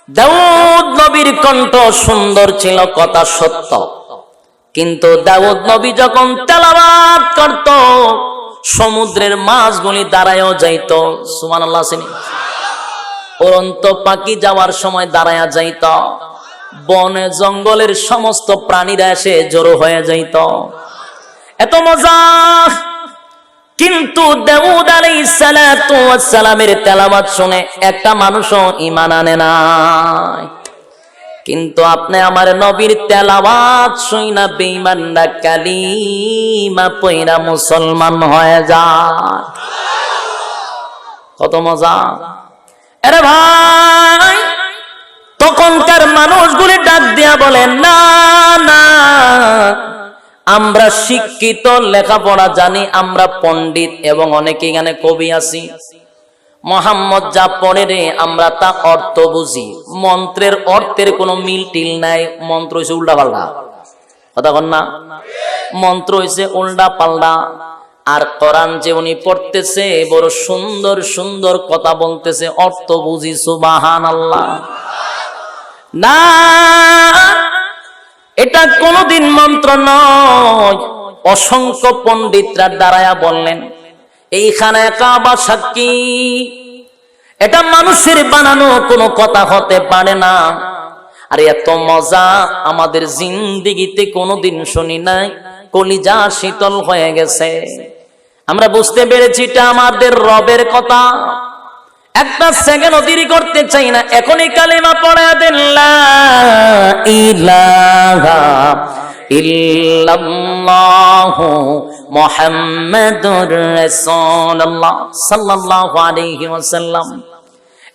দাউদ নবীর কণ্ঠ সুন্দর ছিল, কথা সত্য, কিন্তু দাউদ নবী যখন তেলাওয়াত করত সমুদ্রের মাছগুলি দাঁড়ায়ও যাইত। সুবহানাল্লাহ। উড়ন্ত পাখি যাওয়ার সময় দাঁড়ায়া যাইত, বনে জঙ্গলের সমস্ত প্রাণীরা এসে জড়ো হয়ে যাইত। এত মজা। কিন্তু দাউদ আলাইহিস সালাতু ওয়াস সালামের তেলাওয়াত শুনে একটা মানুষও ঈমান আনে নাই। কিন্তু আপনি আমার নবীর তেলাওয়াত শুইনা বেঈমানরা কালিমা পয়রা মুসলমান হয়ে যায়। কত মজা। আরে ভাই, তখনকার মানুষগুলি ডাক দিয়া বলে, না না, আমরা শিক্ষিত, লেখাপড়া জানি, আমরা পণ্ডিত এবং অনেকে এখানে কবি আছি। মোহাম্মদ যা পড়ে রে আমরা তা অর্থ বুঝি, মন্ত্রের অর্থের কোনো মিল টিল নাই। মন্ত্র হইছে উল্টা পাল্টা, কথা বল না, মন্ত্র হইছে উল্টা পাল্টা। আর কোরআন যে উনি পড়তেছে বড় সুন্দর সুন্দর কথা বলতেছে, অর্থ বুঝি। সুবহানাল্লাহ। না, এটা কোনদিন মন্ত্র নয়। অসংখ্য পণ্ডিতরা দাঁড়ায়া বললেন, এইখানে কাবা সাক্ষী, এটা মানুষের বানানো কোনো কথা হতে পারে না। আর এত মজা আমাদের জিন্দেগিতে কোনোদিন শুনি নাই। কলিজা শীতল হয়ে গেছে। আমরা বুঝতে পেরেছি এটা আমাদের রবের কথা। একটা সেকেন্ড দেরি করতে চাই না, এখনই কালিমা পড়ে দেন, লা ইলাহা ইল্লাল্লাহু মুহাম্মাদুর রাসূলুল্লাহ সাল্লাল্লাহু আলাইহি ওয়াসাল্লাম।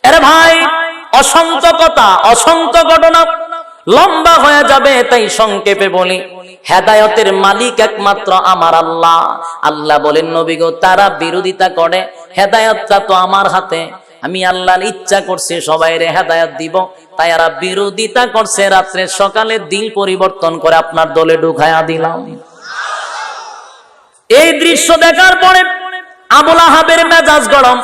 আরে ভাই, অসংখ্য কথা, অসংখ্য ঘটনা, লম্বা হয়ে যাবে, তাই সংক্ষেপে বলি। হেদায়েতের মালিক একমাত্র আমার আল্লাহ। আল্লাহ বলেন, নবী গো, তারা বিরোধিতা করে, হেদায়েতটা তো আমার হাতে। আমি আল্লাহর ইচ্ছা করছি সবাইরে হেদায়েত দিব, তাই এরা বিরোধিতা করছে। রাত্রে সকালে দিল পরিবর্তন করে আপনার দলে ঢুকায়া দিলাম। এই দৃশ্য দেখার পরে আবু লাহাবের মেজাজ গরম।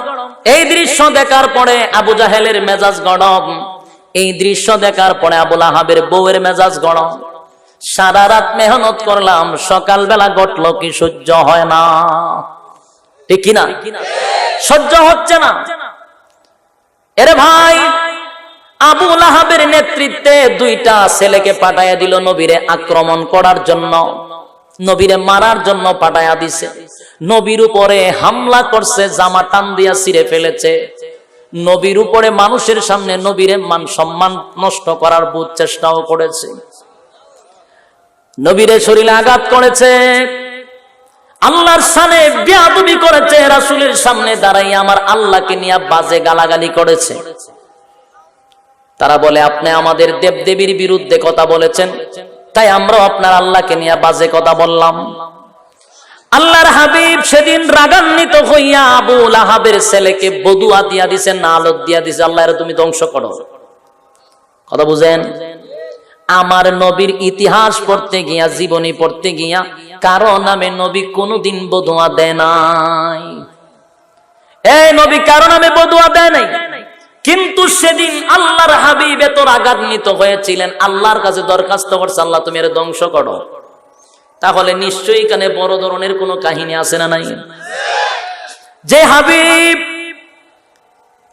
এই দৃশ্য দেখার পরে আবু জাহেলের মেজাজ গরম। এই দৃশ্য দেখার পরে আবু লাহাবের বউয়ের মেজাজ গরম। সারা রাত মেহনত করলাম, সকালবেলা ঘটলো কি সহ্য হয় না, ঠিক কিনা? সহ্য হচ্ছে না। এরে ভাই, আবু লাহাবের নেতৃত্বে দুইটা ছেলেকে পাঠাইয়া দিল নবীরে আক্রমণ করার জন্য, নবীরে মারার জন্য পাঠাইয়া দিছে। নবীর উপরে হামলা করছে, জামা টান দিয়া ছিঁড়ে ফেলেছে। নবীর উপরে মানুষের সামনে নবীরে মান সম্মান নষ্ট করার বহুত চেষ্টাও করেছে। নবীরে শরীরে আঘাত করেছে, আল্লাহর সামনে বেয়াদবি করেছে, রাসূলের সামনে দাঁড়াইয়া আমার আল্লাহকে নিয়ে বাজে গালাগালি করেছে। তারা বলে, আপনি আমাদের দেবদেবীর বিরুদ্ধে কথা বলেছেন, তাই আমরাও আপনার আল্লাহকে নিয়ে বাজে কথা বললাম। আল্লাহর হাবিব সেদিন রাগান্বিত হইয়া আবু লাহাবের ছেলেকে বদুয়া দিয়া দিছে, নালত দিয়া দিছে, আল্লাহরে তুমি ধ্বংস করো। কথা বুঝেন? আমার নবীর ইতিহাস পড়তে গিয়া, জীবনী পড়তে গিয়া, কারো নামে নবী কোনদিন বদুয়া দেয় নাই। এই নবী কারো নামে বদুয়া দেয় নাই। কিন্তু সেদিন আল্লাহর হাবিব এত রাগান্বিত হয়েছিলেন, আল্লাহর কাছে দরখাস্ত করছে, আল্লাহ তুমি এর ধ্বংস করো। তাহলে নিশ্চয়ই এখানে বড় ধরনের কোন কাহিনী আছে না নাই? যে হাবিব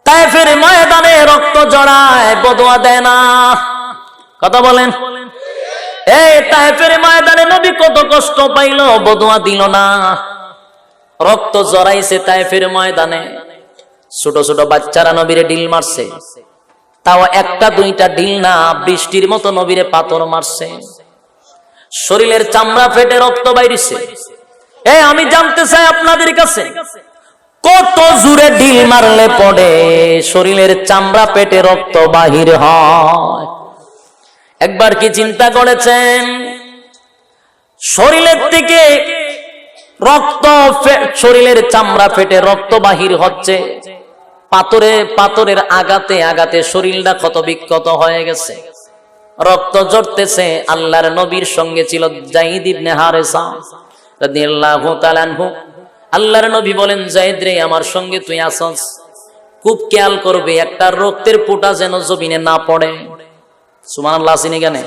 তায়েফের ময়দানে রক্ত জড়ায়, বদুয়া দেয় না। কথা বলেন? এই তায়েফের ময়দানে নবী কত কষ্ট পাইল, বদুয়া দিল না। রক্ত জড়াইছে তায়েফের ময়দানে, ছোট ছোট বাচ্চারা নবীরে ঢিল মারছে, তাও একটা দুইটা ঢিল না, বৃষ্টির মতো নবীরে পাথর মারছে। শরীরের চামড়া ফেটে রক্ত বাইরিছে। আমি জানতে চাই আপনাদের কাছে, কত জোরে ঢিল মারলে পড়ে শরীরের চামড়া পেটে রক্ত বাহির হয়? একবার কি চিন্তা করেছেন? শরীরের থেকে রক্ত, শরীরের চামড়া ফেটে রক্ত বাহির হচ্ছে, পাথরের আঘাতে আঘাতে শরীরটা ক্ষত বিক্ষত হয়ে গেছে, রক্ত ঝরতেছে। আল্লাহর নবীর সঙ্গে ছিল যায়েদ ইবনে হারেসা রাদিয়াল্লাহু তাআলা আনহু। আল্লাহর নবী বলেন, যায়েদ রে, আমার সঙ্গে তুই আসস, খুব খেয়াল করবে একটা রক্তের ফোঁটা যেন জমিনে না পড়ে। সুবহানাল্লাহ আসেনি কেন?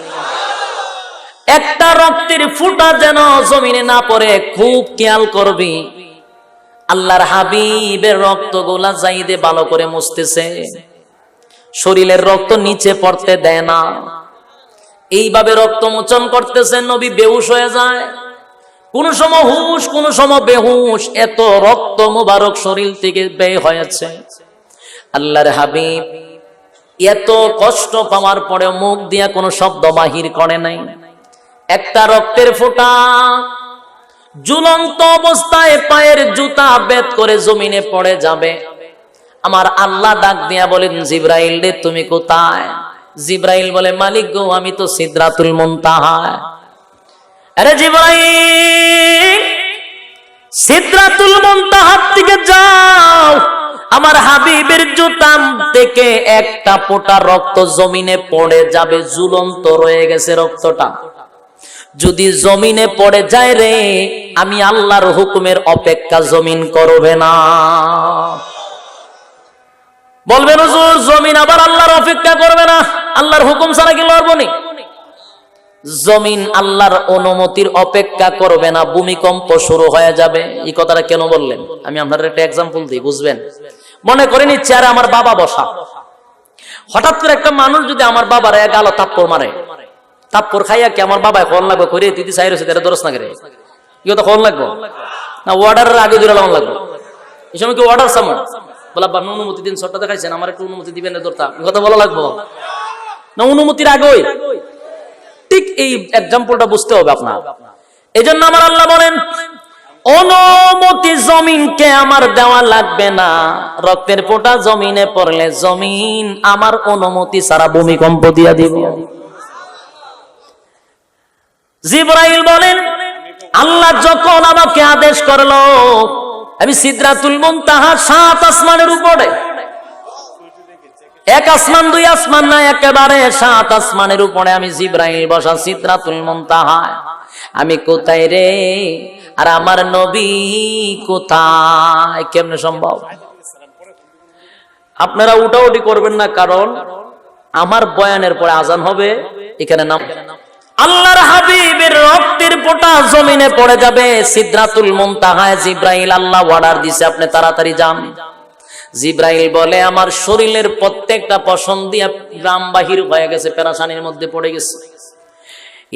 একটা রক্তের ফোঁটা যেন জমিনে না পড়ে, খুব খেয়াল করবি। আল্লাহর হাবিবের রক্তগুলা যাইদে ভালো করে মুছতেছে, শরীরের রক্ত নিচে পড়তে দেয় না। এইভাবে রক্ত মোচন করতেছে, নবী বেহুশ হয়ে যায়, কোন সময় হুশ কোন সময় বেহুশ, এত রক্ত মুবারক শরীর থেকে বের হয়েছে। আল্লাহর হাবিব এত কষ্ট পাওয়ার পরে মুখ দিয়া কোনো শব্দ বাহির করে নাই। একটা রক্তের ফোঁটা ঝুলন্ত অবস্থায় পায়ের জুতা বেদ করে জমিনে পড়ে যাবে। আমার আল্লাহ ডাক দিয়া বলেন, জিব্রাইল রে তুমি কোথায়? জিব্রাইল বলে, মালিক গো আমি তো সিদরাতুল মুনতাহা। আরে জিব্রাইল, সিদরাতুল মুনতাহার দিকে যাও, আমার হাবিবের জুতা থেকে একটা ফোঁটা রক্ত জমিনে পড়ে যাবে, ঝুলন্ত রয়ে গেছে রক্তটা। যদি জমিনে পড়ে যায় রে, আমি আল্লাহর হুকুমের অপেক্ষা জমিন করবে না। বলবেন হুজুর জমিন আবার আল্লাহর অপেক্ষা করবে না, আল্লাহর হুকুম ছাড়া কি লড়বো নি? জমিন আল্লাহর অনুমতির অপেক্ষা করবে না, ভূমিকম্প শুরু হয়ে যাবে। এই কথাটা কেন বললেন আমি আপনার একটা এক্সাম্পল দিই, বুঝবেন। মনে করেন চেয়ারে আমার বাবা বসা, হঠাৎ করে একটা মানুষ যদি আমার বাবার এক আলো থাপ্পড় মারে, থাপ্পড় খাইয়া কি আমার বাবা কোন লাগবে করে দিদি চাই রয়েছে তারা দরস না করে কি কথা কোন লাগবো না? অর্ডারের আগে দূরে লাগান লাগবো। এই সময় কি অর্ডার সামন বলা বা অনুমতি দিন, শর্ত দেখাইছেন আমার একটু অনুমতি দিবেন দরতা, কথা বলা লাগবো না? অনুমতির আগেই ঠিক এই এক্সাম্পলটা বুঝতে হবে আপনার। এই জন্য আমার আল্লাহ বলেন, অনুমতি জমিনকে আমার দেওয়া লাগবে না। রক্তের ফোঁটা জমিনে পড়লে জমিন আমার অনুমতি ছাড়া ভূমিকম্প দিয়া দিব। জিবরাইল বলেন, আল্লাহ যখন আমাকে আদেশ করলো, আমি সিদরাতুল মুনতাহা 7 আসমানের উপরে, এক আসমান দুই আসমান না, একেবারে 7 আসমানের উপরে আমি জিবরাইল বসা সিদরাতুল মুনতাহা। আমি কোথায় রে, আর আমার নবী কোথায়? কেমনে সম্ভব? আপনারা উঠাউঠি করবেন না, কারণ আমার বয়ানের পরে আজান হবে, এখানে নাম। আল্লাহর হাবিবের রক্তের ফোঁটা জমিনে পড়ে যাবে সিদরাতুল মুনতাহায়। জিবরাইল আল্লাহ অর্ডার দিছে আপনি তাড়াতাড়ি যান। জিবরাইল বলে, আমার শরীরের প্রত্যেকটা পশম দিয়া গ্রাম বাহির হয়ে গেছে, পেরেশানির মধ্যে পড়ে গেছে।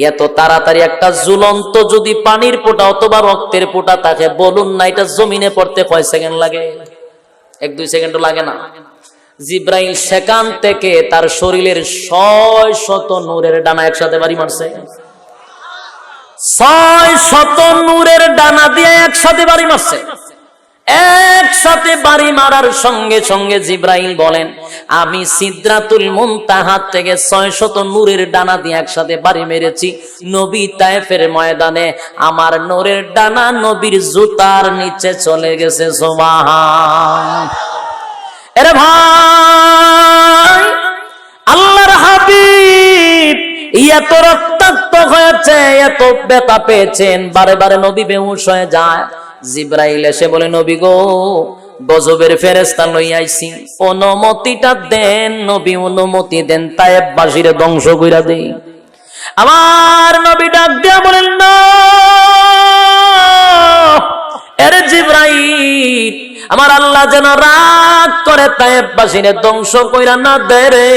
এত তাড়াতাড়ি একটা ঝুলন্ত যদি পানির ফোঁটা অথবা রক্তের ফোঁটা থাকে, বলুন না এটা জমিনে পড়তে কয় সেকেন্ড লাগে? 1-2 সেকেন্ডও লাগে না। জিবরাইল সেখান থেকে তার শরীরের 600 নূরের ডানা একসাথে বাড়ি মারছে। 600 নূরের ডানা দিয়ে একসাথে বাড়ি মারছে। একসাথে বাড়ি মারার সঙ্গে সঙ্গে জিবরাইল বলেন, আমি সিদরাতুল মুনতাহা থেকে 600 নূরের ডানা দিয়ে একসাথে বাড়ি মেরেছি নবী তায়েফের ময়দানে। আমার নূরের ডানা নবীর জুতার নিচে চলে গেছে। সুবহান। আরে ভাই, আল্লাহর হাবিব এত রক্তাক্ত হয়েছে, এত ব্যথা পেয়েছেন, বারে বারে নবী বেহুশ হয়ে যায়। জিবরাইল এসে বলে, নবী গো, গজবের ফেরেশতা লই আইছি, অনুমতিটা দেন নবী, অনুমতি দেন, তায়েফবাসীরে ধ্বংস কইরা দেই। আমার নবী ডাক দিয়া বলেন, না আরে জিবরাইল, আমার আল্লাহ যেন রাগ করে তায়েফবাসীরে ধ্বংস কইরা না দেয় রে।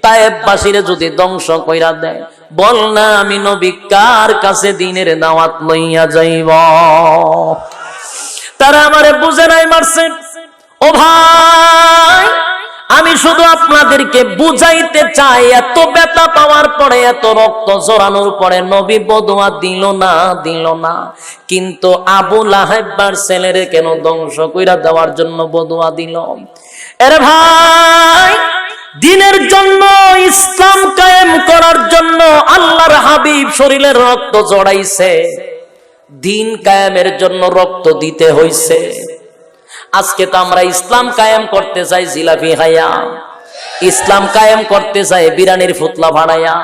তায়েফবাসীরে যদি ধ্বংস কইরা দেয়, বল না আমি নবী কার কাছে দিনের দাওয়াত লইয়া যাইব। তারা আমারে বুঝে নাই, মারছে। ও ভাই, আমি শুধু আপনাদেরকে বুঝাইতে চাই, এত ব্যথা পাওয়ার পরে, এত রক্ত ঝরানোর পরে নবী বদুয়া দিল না, কিন্তু আবু লাহাবের ছেলেরে কেন ধ্বংস কইরা দেওয়ার জন্য বদুয়া দিল? আরে ভাই, দিনের জন্য, ইসলাম কায়েম করার জন্য আল্লাহর হাবিব শরীরের রক্ত জড়াইছে, দিন কায়েমের জন্য রক্ত দিতে হইছে। আজকে তো আমরা ইসলাম কায়েম করতে চাই জিলাপি খাইয়া, ইসলাম কায়েম করতে চাই বিরানির ফুতলা ভাড়াইয়া।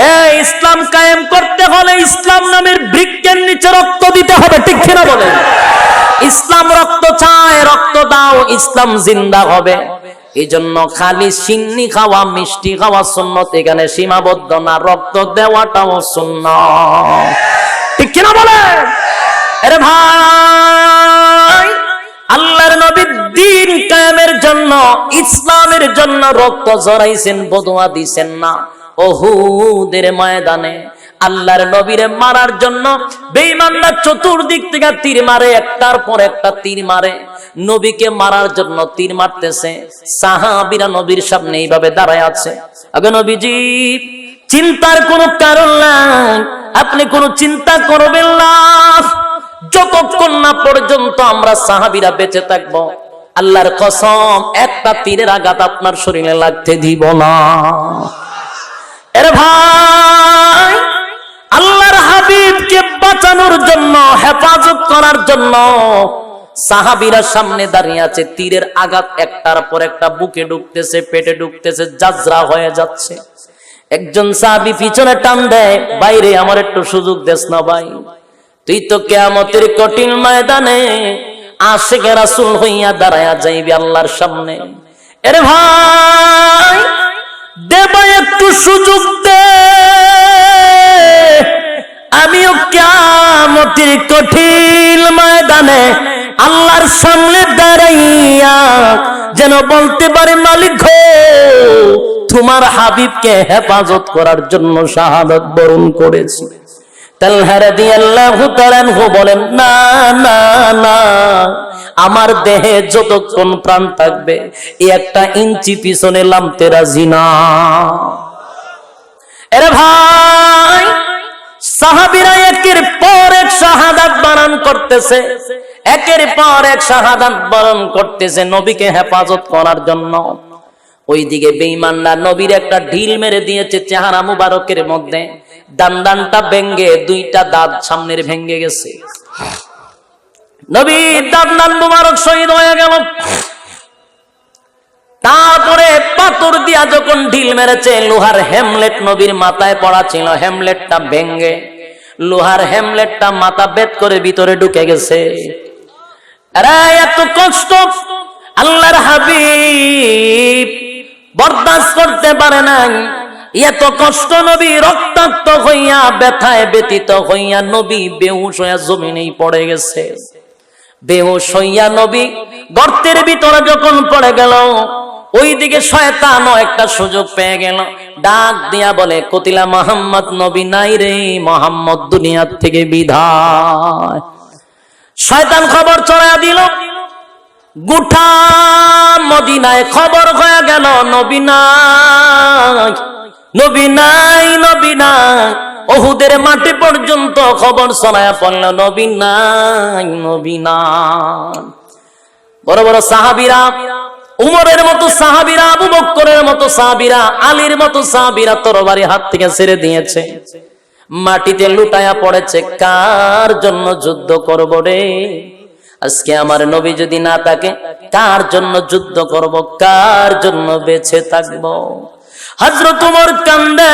এই ইসলাম কায়েম করতে হলে ইসলাম নামের বৃক্ষের নিচে রক্ত দিতে হবে, ঠিক কিনা বলেন? ইসলাম রক্ত চায়, রক্ত দাও, ইসলাম জিন্দা হবে। এই জন্য খালি সিন্নি খাওয়া, মিষ্টি খাওয়া সুন্নত এখানে সীমাবদ্ধ না, রক্ত দেওয়াটাও সুন্নাত, ঠিক কিনা বলেন? আরে ভাই, আল্লাহর নবী দ্বীন কায়েমের জন্য, ইসলামের জন্য রক্ত ঝরাইছেন, বদুয়া দিছেন না? উহুদের ময়দানে আল্লাহর নবীরে মারার জন্য বেঈমানরা চতুর্দিক থেকে তীর মারে, একটার পর একটা তীর মারে। নবীকে মারার জন্য তীর মারতেছে, সাহাবীরা নবীর সামনে এইভাবে দাঁড়ায় আছে। আগে নবীজি, চিন্তার কোনো কারণ নাই, আপনি কোনো চিন্তা করবেন না, যতক্ষণ না পর্যন্ত আমরা সাহাবীরা বেঁচে থাকবো আল্লাহর কসম একটা তীরের আঘাত আপনার শরীরে লাগতে দিব না। আরে ভাই, আল্লাহর হাবিবকে বাঁচানোর জন্য, হেফাজত করার জন্য সাহাবীরা সামনে দাঁড়িয়ে আছে, তীরের আঘাত একটার পর একটা বুকে ঢুকতেছে, পেটে ঢুকতেছে, জাজরা হয়ে যাচ্ছে। একজন সাহাবী পিছনে টান দেয়, বাইরে আমার একটু সুযোগ দেস না ভাই, তুই তো কিয়ামতের কঠিন ময়দানে আশিকে রাসূল হইয়া দাঁড়ায়া যাইবি আল্লাহর সামনে। আরে ভাই, দে ভাই একটু সুযোগ দে, আমিও কিয়ামতের কঠিন ময়দানে আল্লাহর সামনে দাঁড়াইয়া যেন বলতে পারে, মালিক গো, তোমার হাবিবকে হেফাজত করার জন্য শাহাদাত বরণ করেছি। তালহা রাদিয়াল্লাহু তাআলা আনহু বলেন, না না না, আমার দেহে যতক্ষণ প্রাণ থাকবে এই একটা ইঞ্চি পিছনে নামতে রাজি না। আরে ভাই, সাহাবীরা একের পর এক শাহাদাত বরণ করতেছে, একের পর এক শাহাদাত বরণ করতেছে নবীকে হেফাজত করার জন্য। ওইদিকে বেঈমানরা নবীর একটা ঢিল মেরে দিয়েছে চেহারা মুবারকের মধ্যে, দানটা ভেঙ্গে দুইটা দাঁত সামনের ভেঙ্গে গেছে। নবীর দান মুবারক শহীদ হয়ে গেল। তারপরে পাথর দিয়া যখন ঢিল মেরেছে, লোহার হেমলেট নবীর মাথায় পড়া ছিল, হেমলেটটা ভেঙ্গে লোহার হেমলেটটা মাথা বেদ করে ভিতরে ঢুকে গেছে। আরে এত কষ্ট আল্লাহর হাবিব বরদাস্ত করতে পারে না, এত কষ্ট নবী রক্তাক্ত হইয়া ব্যথায় ব্যথিত হইয়া নবী বেহুশ হইয়া জমিনেই পড়ে গেছে। বেহুশ হইয়া নবী গর্তের ভিতরে যখন পড়ে গেল, ওইদিকে শয়তানও একটা সুযোগ পেয়ে গেল, ডাক দিয়া বলে, কতিলা মুহাম্মদ, নবী নাই রে, মুহাম্মদ দুনিয়ার থেকে বিদায়। শয়তান খবর ছড়াইয়া দিল, গোটা মদিনায় খবর হয়ে গেল, নবী নাই, নবী নাই, নবী নাই। উহুদের মাটি পর্যন্ত খবর ছড়াইয়া পড়ল, নবী নাই, নবী নাই। বড় বড় সাহাবীরা, উমরের মতো সাহাবীরা, আবু বকরের মতো সাহাবীরা, আলীর মতো সাহাবীরা তরবারি হাত থেকে ছেড়ে দিয়েছে, মাটিতে লুটায়া পড়েছে। কার জন্য যুদ্ধ করব রে? আজকে আমার নবী যদি না থাকে কার জন্য যুদ্ধ করব, কার জন্য বেঁচে থাকব? হযরত ওমর কান্দে,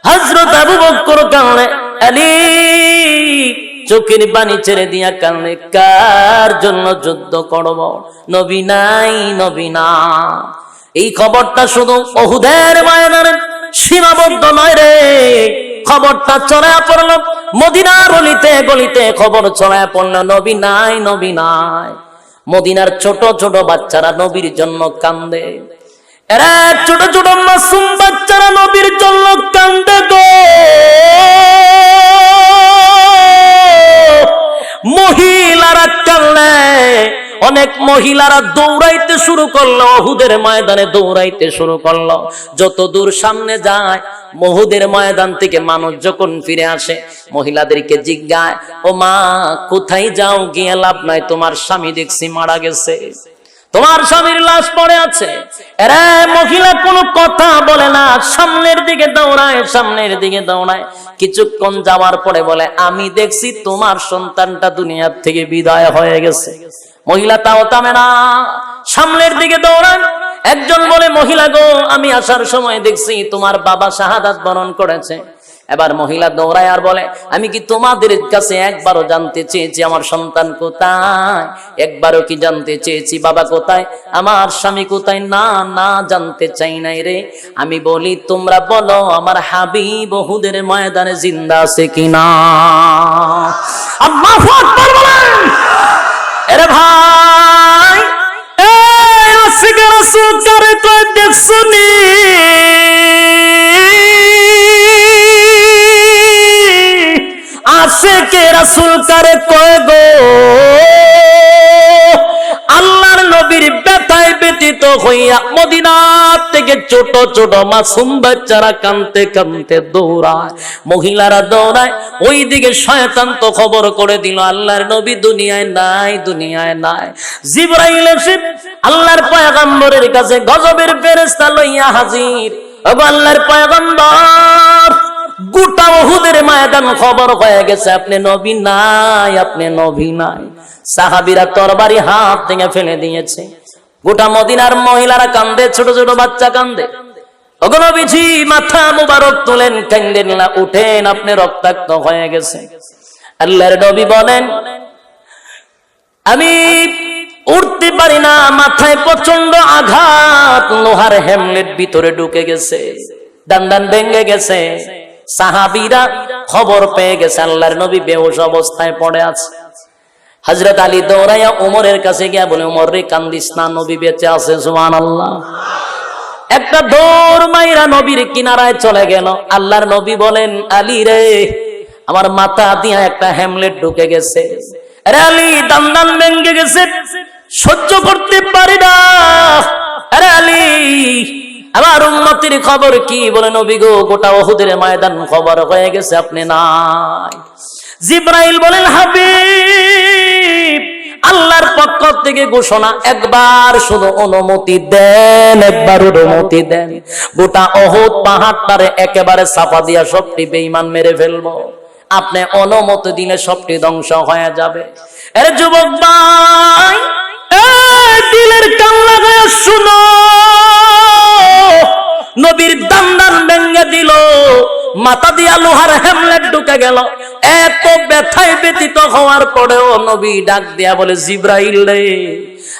হযরত আবু বকর কান্দে, আলী চোখের পানি ছেড়ে দিয়া কান্দে, কার জন্য যুদ্ধ করব? নবী নাই, নবী না। এই খবরটা শুধু উহুদের ময়দানে সীমাবদ্ধ নয় রে, খবরটা ছড়ায় পড়ল মদিনার অলিতে গলিতে, খবর ছড়ায় পড়ল, নবী নাই, নবী নাই। মদিনার ছোট ছোট বাচ্চারা নবীর জন্য কান্দে। এরা ছোট ছোট মাসুম বাচ্চারা নবীর জন্য কান্দে গো। মহিলারা কান্দে, অনেক মহিলারা দৌড়াইতে শুরু করলো, উহুদের ময়দানে দৌড়াইতে শুরু করলো। যত দূর সামনে যায়, উহুদের ময়দান থেকে মানুষ যখন ফিরে আসে, মহিলাদেরকে জিজ্ঞায়, ও মা কোথায় যাও, গিয়ে লাভ নাই, তোমার স্বামী দেখছি মারা গেছে, তোমার স্বামীর লাশ পড়ে আছে। এরা মহিলা কোনো কথা বলে না, সামনের দিকে দৌড়ায়, সামনের দিকে দৌড়ায়। কিছুক্ষণ যাওয়ার পরে বলে, আমি দেখছি তোমার সন্তানটা দুনিয়ার থেকে বিদায় হয়ে গেছে। মহিলা তাও থামে না, সামনের দিকে দৌড়ান। একজন বলে, মহিলা গো, আমি আসার সময় দেখছি তোমার বাবা শাহাদাত বরণ করেছে। এবার মহিলা দৌড়ায় আর বলে, আমি কি তোমাদের কাছে একবারও জানতে চেয়েছি আমার সন্তান কোথায়? একবারও কি জানতে চেয়েছি বাবা কোথায়, আমার স্বামী কোথায়? না না, জানতে চাই নাই রে। আমি বলি, তোমরা বলো আমার হাবিব উহুদের ময়দানে জিন্দা আছে কিনা? আল্লাহু আকবার বলেন। আরে ভাই, এই আশিক রাসূল কারে তো দেখছনি? আশিকে রাসূল কারে কয় গো? আল্লাহর নবীর ব্যথায় ব্যথিত হইয়া মদিনা থেকে ছোট ছোট মাসুম বাচ্চারা কাঁদতে কাঁদতে দৌড়ায়, মহিলারা দৌড়ায়। ওইদিকে শয়তান তো খবর করে দিল আল্লাহর নবী দুনিয়ায় নাই, দুনিয়ায় নাই। জিবরাইল এসে আল্লাহর পয়গম্বরের কাছে গজবের ফেরেশতা লইয়া হাজির। ওগো আল্লাহর পয়গম্বর, গোটা উহুদের ময়দান খবর হয়ে গেছে আপনি নবী নাই, আপনি নবী নাই। সাহাবীরা তরবারি হাত থেকে ফেলে দিয়েছে। গোটা মদিনার মহিলারা কান্দে, ছোট ছোট বাচ্চা কান্দে। ওগো নবীজি, মাথা মুবারক তুলেন, কান্দেন না, উঠেন, আপনি রক্তাক্ত হয়ে গেছে। আল্লাহর নবী বলেন, আমি উঠতে পারি না, মাথায় প্রচন্ড আঘাত, লোহার হেমলেট ভিতরে ঢুকে গেছে, দান ভেঙে গেছে। সাহাবীরা খবর পেয়ে গেছে আল্লাহর নবী বেহুশ অবস্থায় পড়ে আছে। হযরত আলী দৌড়াইয়া ওমরের কাছে গিয়া বলে, ওমর রে, কান্দিস না, নবী বেঁচে আছে, সুবহানাল্লাহ। একটা দৌড় মাইরা নবীর কিনারায় চলে গেল। আল্লাহর নবী বলেন, আলী রে, আমার মাথা দিয়া একটা হেমলেট ঢুকে গেছে। আরে আলী, দান ভেঙে গেছে, সহ্য করতে পারি না। আরে আলী, আমার উম্মতের খবর কি? বলে, নবী গো, গোটা উহুদের ময়দান খবর হয়ে গেছে, আপনি নাই। জিবরাইল বলেন, হাবিব, আল্লাহর পক্ষ থেকে ঘোষণা, একবার শুধু অনুমতি দেন, একবার অনুমতি দেন, গোটা উহুদ পাহাড়টারে একেবারে চাপা দিয়া সবটি বেঈমান মেরে ফেলবো। আপনি অনুমতি দিলে সবটি ধ্বংস হয়ে যাবে। এর যুবক ভাই, দিলের কান লাগায়া শুনো, নবীর দান ভেঙে দিল, মাথা দিয়া লোহার হেমলেট ঢুকে গেল। এত ব্যথায় ব্যথিত হওয়ার পরেও নবী ডাক দিয়া বলে, জিবরাইল রে,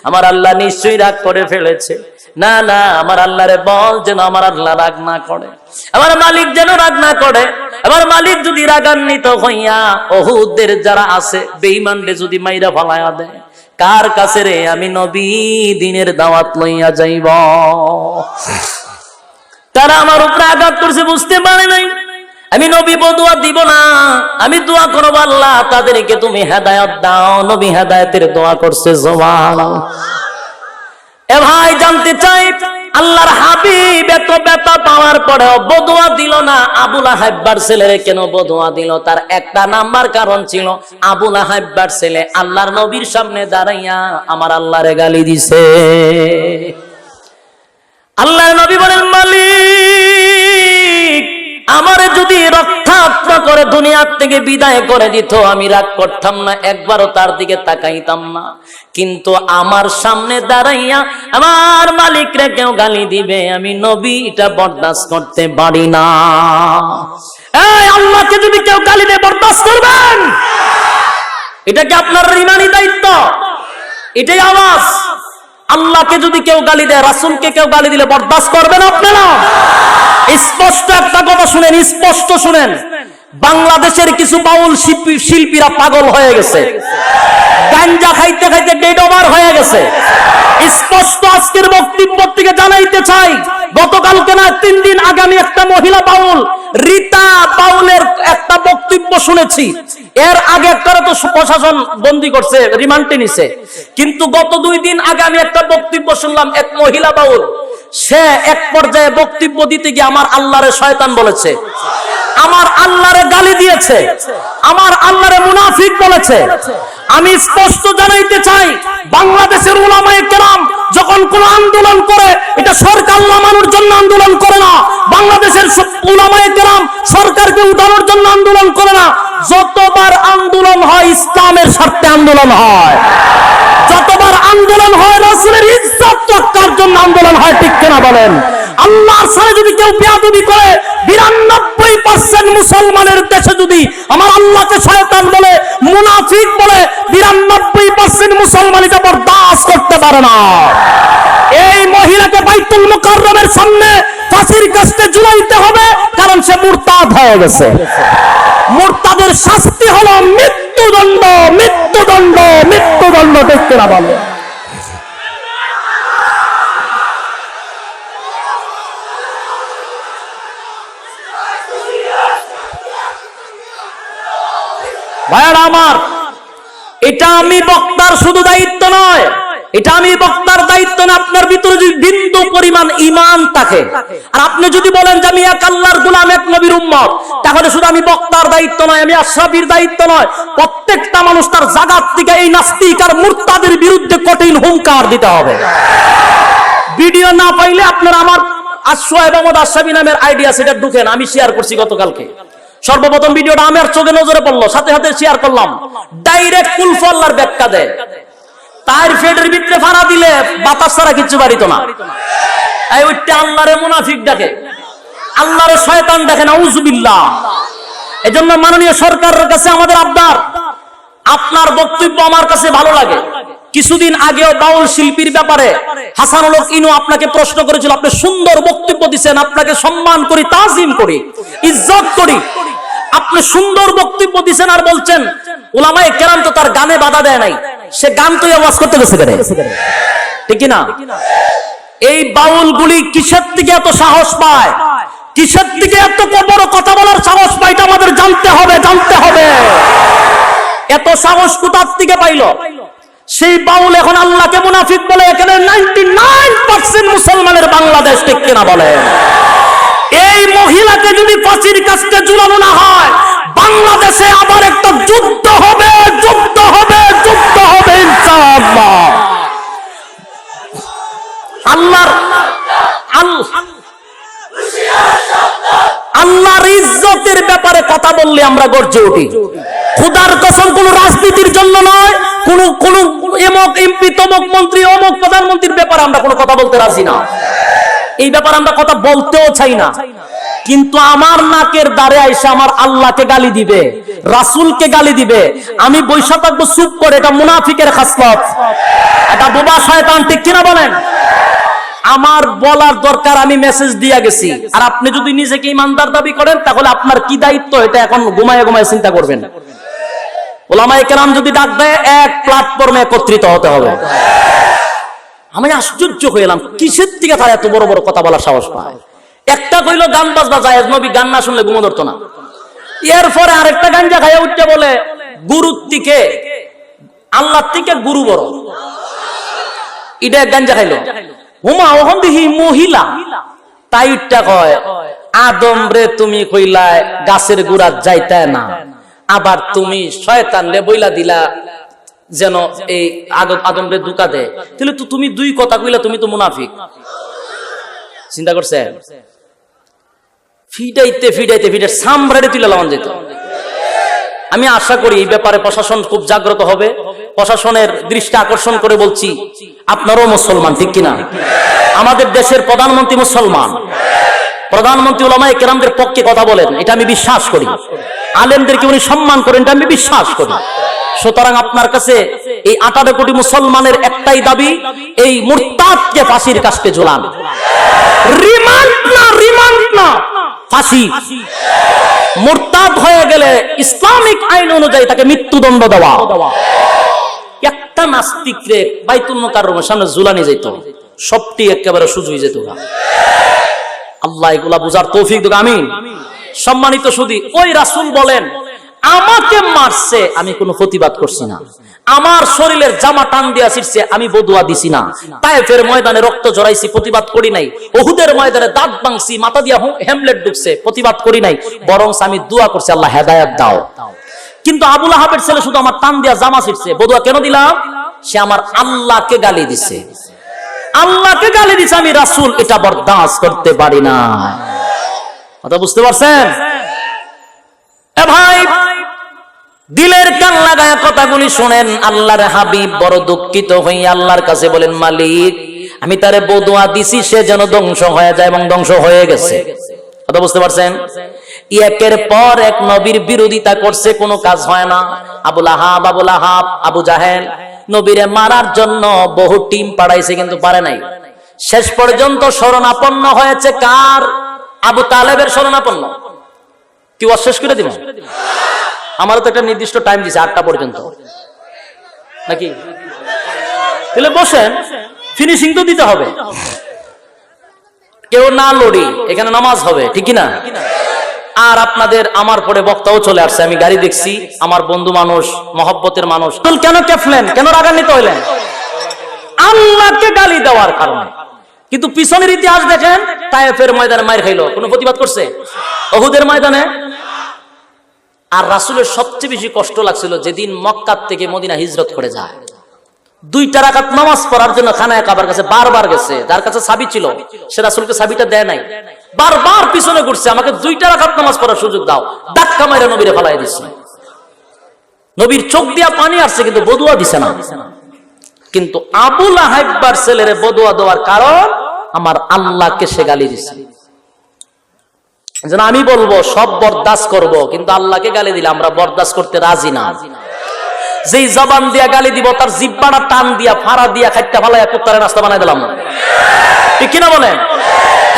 আমার আল্লাহ নিশ্চয়ই রাগ করে ফেলেছে। না না, আমার আল্লাহরে বল যেন আমার আল্লাহ রাগ না করে, আমার মালিক যেন রাগ না করে। আমার মালিক যদি রাগান্বিত হইয়া উহুদের যারা আছে বেঈমানরে যদি মাইরা ফালায়া দেয়, কার কাছে রে আমি নবী দ্বীনের দাওয়াত লইয়া যাইব? তারা আমার উপরে আঘাত করছে, বুঝতে পারে নাই। আমি নবী বদুয়া দিব না, আমি দোয়া করব, আল্লাহ তাদেরকে তুমি হেদায়েত দাও। নবী হেদায়েতের দোয়া করছে, সুবহানাল্লাহ। এ ভাই, জানতে চাই আল্লাহর হাবিব এত ব্যথা পাওয়ার পরেও বদুয়া দিল না। আবু লাহাবের ছেলেরে কেন বদুয়া দিল? তার একটা নাম্বার কারণ ছিল, আবু লাহাবের ছেলে আল্লাহর নবীর সামনে দাঁড়াইয়া আমার আল্লাহরে গালি দিছে। আল্লাহর নবী বলেন, মালিক আমারে যদি রক্ষাত্ম করে দুনিয়ার থেকে বিদায় করে দিত, আমি রাগ করতাম না, একবারও তার দিকে তাকাইতাম না। কিন্তু আমার সামনে দাঁড়াইয়া আমার মালিকরে কেউ গালি দিবে, আমি নবী এটা বরদাস্ত করতে পারি না। এই আল্লাহকে যদি কেউ গালি দেয়, বরদাস্ত করবেন? এটা কি আপনার ইমানি দায়িত্ব? এটাই আওয়াজ। আল্লাহকে যদি কেউ গালি দেয়, রাসূলকে কেউ গালি দিলে বরদাস্ত করবেন আপনারা? স্পষ্ট একটা কথা শুনেন, স্পষ্ট শুনেন, বাংলাদেশের কিছু বাউল শিল্পীরা পাগল হয়ে গেছে, গাঞ্জা খাইতে খাইতে ডেড ওভার হয়ে গেছে। স্পষ্ট আজকের বক্তব্য থেকে জানাইতে চাই, গতকালকে না 3 দিন আগে আমি একটা মহিলা বাউল রীতা বাউলের একটা বক্তব্য শুনেছি। এর আগে একটা তো প্রশাসন বন্দী করছে, রিমান্ডে নিছে, কিন্তু গত 2 দিন আগে আমি একটা বক্তব্য শুনলাম, এক মহিলা বাউল, সে এক পর্যায়ে বক্তব্য দিতে গিয়ে আমার আল্লাহরে শয়তান বলেছে, আমার আল্লাহরে গালি দিয়েছে, আমার আল্লাহরে মুনাফিক বলেছে। আমি স্পষ্ট জানাইতে চাই, বাংলাদেশের উলামায়ে কেরাম যখন কোন আন্দোলন করে, এটা সরকার নামানোর জন্য আন্দোলন করে না। বাংলাদেশের উলামায়ে কেরাম সরকারকে উঠানোর জন্য আন্দোলন করে না। যতবার আন্দোলন হয়, ইসলামের স্বার্থে আন্দোলন হয়। যতবার আন্দোলন হয়, রাসূলের ইজ্জত রক্ষার জন্য আন্দোলন হয়, ঠিক কিনা বলেন? আল্লাহর সাথে যদি কেউ বেয়াদবি করে 92% মুসলমানের দেশে যদি আমার আল্লাহকে শয়তান বলে, মুনাফিক বলে, 92% মুসলমান এটা বরদাস্ত করতে পারে না। এই মহিলাকে বাইতুল মুকাররমের সামনে ফাঁসির কাস্টে ঝুলাইতে হবে, কারণ সে মুরতাদ হয়ে গেছে। মুরতাদের শাস্তি হলো মৃত্যুদণ্ড, মৃত্যুদণ্ড, মৃত্যুদণ্ড, ঠিক কিনা বলে? ভাইরা আমার, এটা আমি বক্তার শুধু দায়িত্ব নয়, এটা আমি বক্তার দায়িত্ব না। আপনার ভিতরে যদি বিন্দু পরিমাণ ঈমান থাকে, আর আপনি যদি বলেন যে আমি এক আল্লাহর গোলাম, এক নবীর উম্মত, তাহলে শুধু আমি বক্তার দায়িত্ব নয়, আমি আশরাফির দায়িত্ব নয়, প্রত্যেকটা মানুষ তার জায়গা থেকে এই নাস্তিক আর মুরতাদের বিরুদ্ধে কঠিন হুঙ্কার দিতে হবে। ভিডিও না পাইলে আপনারা আমার আশরাফ আহমদ আশরাফি নামের আইডিয়া সেটা ঢুকেন, আমি শেয়ার করছি গতকালকে। সর্বপ্রথম ভিডিওটা আমার চোখে নজরে পড়লো, সাথে সাথে শেয়ার করলাম। ডাইরেক্ট কুলফু আল্লাহর ব্যাখ্যা দেয়, তার ফেডের ভিতরে ফাড়া দিলে বাতাস ছাড়া কিচ্ছু পারিত না। এই ওইটা আল্লাহরে মুনাফিক ডাকে, আল্লাহরে শয়তান ডাকে, নাউজুবিল্লাহ। এজন্য মাননীয় সরকারের কাছে আমাদের আবদার, আপনার বক্তব্য আমার কাছে ভালো লাগে। কিছুদিন আগেও বাউল শিল্পীর ব্যাপারে হাসানুল হক ইনু আপনাকে প্রশ্ন করেছিল, আপনি সুন্দর বক্তব্য দিচ্ছেন, আপনাকে সম্মান করি, তাজিম করি, ইজ্জত করি। আপনি সুন্দর বক্তব্য দিচ্ছেন আর বলছেন উলামায়ে কেরাম তো তার গানে বাধা দেয় নাই, সে গান তো আওয়াজ করতে গেছে কেন? ঠিক না? এই বাউলগুলি কিসের থেকে এত সাহস পায়, কিসের থেকে এত বড় কথা বলার সাহস পায়, এটা আমাদের জানতে হবে, জানতে হবে। এত সাহস কোথার থেকে পাইল? সেই বাউল এখন আল্লাহকে মুনাফিক বলে। এখানে 99% মুসলমানের বাংলাদেশ, ঠিক কিনা বলে? এই মহিলাকে যদি ফাঁসির কাস্টে ঝুলানো না হয়, বাংলাদেশে আবার একটা যুদ্ধ হবে, যুদ্ধ হবে, যুদ্ধ হবে ইনশাআল্লাহ। আল্লাহর ইজ্জতের ব্যাপারে কথা বললে আমরা গর্জে উঠি। খোদার কসম, কোন রাজনীতির জন্য নয়, কোন এমক এমপি, তমক মন্ত্রী, অমক প্রধানমন্ত্রীর ব্যাপারে আমরা কোনো কথা বলতে রাজি না। এই ব্যাপারে আমরা কথা বলতেও চাই না। কিন্তু আমার নাকের দ্বারে আইসা আমার আল্লাহকে গালি দিবে, রাসূলকে গালি দিবে, আমি বৈশা থাকবো চুপ করে, এটা মুনাফিকের খাসলত, এটা বোবা শয়তান, ঠিক কিনা বলেন? আমার বলার দরকার, আমি মেসেজ দিয়া গেছি। আর আপনি যদি নিজেকে ইমানদার দাবি করেন, তাহলে আপনার কি দায়িত্ব এটা এখন ঘুমায় ঘুমায় চিন্তা করবেন। উলামায়ে কেরাম যদি ডাক দেয়, এক প্ল্যাটফর্মে একত্রিত হতে হবে। আমি আশ্চর্য হয়ে এলাম, কিসের থেকে তারা এত বড় বড় কথা বলার সাহস পায়? একটা কইলো গান বাজনা জায়েজ, নবী গান না শুনলে ঘুমো ধরতো না। এরপরে আরেকটা গাঞ্জা খাইয়া উঠতে বলে গুরুর থেকে, আল্লাহর থেকে গুরু বড়, এটা গাঞ্জা খাইলো। হুমা ওহন দিহি মহিলা তাই উঠটা কয়, আদম রে তুমি কইলায় গাছের গুড়া যাইতে না, আবার তুমি শয়তান রে বইলা দিলা যেন এই আদম রে দুকা দেয়, তাহলে তো তুমি দুই কথা কইলা, তুমি তো মুনাফিক। চিন্তা করছে? ফিডাইতে ফিডাইতে ফিডে সামরাড়ে তুলে লাগান যেত। আমি আশা করি এই ব্যাপারে প্রশাসন খুব জাগ্রত হবে। প্রশাসনের দৃষ্টি আকর্ষণ করে বলছি, আপনারও মুসলমান, ঠিক কিনা? আমাদের দেশের প্রধানমন্ত্রী মুসলমান, প্রধানমন্ত্রী উলামায়ে কেরামদের পক্ষে কথা বলেন, এটা আমি বিশ্বাস করি। আলেমদেরকে উনি সম্মান করেন, এটা আমি বিশ্বাস করি। সুতরাং আপনার কাছে এই 18 কোটি মুসলমানের একটাই দাবি, এই মুরতাদকে ফাঁসির কাস্টে ঝুলান। রিমান্ড না, রিমান্ড না, ফাঁসি। মুরতাদ হয়ে গেলে ইসলামিক আইন অনুযায়ী তাকে মৃত্যুদণ্ড দেওয়া। একটা নাস্তিক রে বাইতুল মুকাররমের সামনে ঝুলানি যেত, সবটি একেবারে সুযোগ হয়ে যেত। আল্লাহ এগুলা বুঝার তৌফিক দিক, আমিন। সম্মানিত সুধী, ওই রাসূল বলেন, আমাকে মারছে, আমি কোনো প্রতিবাদ করছি না। আমার শরীরের জামা টান দিয়া ছিড়ছে, আমি বদুয়া দিছি না। তায়েফের ময়দানে রক্ত ঝরাইছি, প্রতিবাদ করি নাই। উহুদের ময়দানে দাঁত ভাঙছি, মাথা দিয়া হেমলেট ঢুকছে, প্রতিবাদ করি নাই। বরং আমি দোয়া করছি, আল্লাহ হেদায়েত দাও। কিন্তু আবু লাহাবের ছেলে শুধু আমার টান দিয়া জামা ছিড়ছে, বদুয়া কেন দিলাম? সে আমার আল্লাহকে গালি দিছে, আল্লাহকে গালি দিছে, আমি রাসূল এটা বরদাস্ত করতে পারি না। কথা বুঝতে পারছেন? এ ভাই, দিলের কান লাগায় কথাগুলি শুনেন। আল্লাহর হাবিব বড় দুঃখিত হয়ে আল্লাহর কাছে বলেন, মালিক আমি তারে বদুয়া দিছি সে যেন ধ্বংস হয়ে যায়, এবং ধ্বংস হয়ে গেছে। কথা বুঝতে পারছেন? একের পর এক নবীর বিরোধিতা করছে, কোনো কাজ হয় না। আবু লাহাব, আবু জাহেল নবীরে মারার জন্য বহু টিম পাঠাইছে, কিন্তু পারে নাই। শেষ পর্যন্ত শরণাপন্ন হয়েছে কার? আবু তালেবের শরণাপন্ন। কি শেষ করে দিব? আমারও তো একটা নির্দিষ্ট টাইম দিছে 8টা পর্যন্ত, নাকি? তাহলে বসেন, ফিনিশিং তো দিতে হবে। কেউ না লড়ি, এখানে নামাজ হবে, ঠিক না? আর আপনাদের আমার পরে বক্তাও চলে আসছে, আমি গাড়ি দেখছি, আমার বন্ধু মানুষ, মহব্বতের মানুষ। কেন কেফলেন, কেন রাগান্বিত হইলেন? আল্লাহকে গালি দেওয়ার কারণে। কিন্তু পিছনের ইতিহাস দেখেন, তায়েফের ময়দানে মার খাইলো, কোনো প্রতিবাদ করছে? উহুদের ময়দানে। আর রাসূলের সবচেয়ে বেশি কষ্ট লাগছিল যেদিন মক্কা থেকে মদিনা হিজরত করে যায়। 2 রাকাত নামাজ পড়ার জন্য খানায় কাবার কাছে বারবার গেছে, যার কাছে চাবি ছিল সে রাসূলকে চাবিটা দেয় নাই, বারবার পিছনে ঘুরছে, আমাকে 2 রাকাত নামাজ পড়ার সুযোগ দাও, ধাক্কা মাইরা নবীরে ফালাই দিছে। নবীর চোখ দিয়া পানি আসছে, কিন্তু বদুয়া দিছে না। কিন্তু আবু লাহাবের ছেলেরে বদুয়া দেওয়ার কারণ আমার আল্লাহকে সে গালি দিছে। যেন আমি বলবো সব বরদাস্ত করব, কিন্তু আল্লাহকে গালি দিলে আমরা বরদাস্ত করতে রাজি না। যেই জবান দিয়া গালি দিব তার জিব্বাটা টান দিয়া ফাড়া দিয়া খাইটা ফালাইয়া কুত্তারে নাস্তা বানাই দিলাম, ঠিক কিনা বলেন?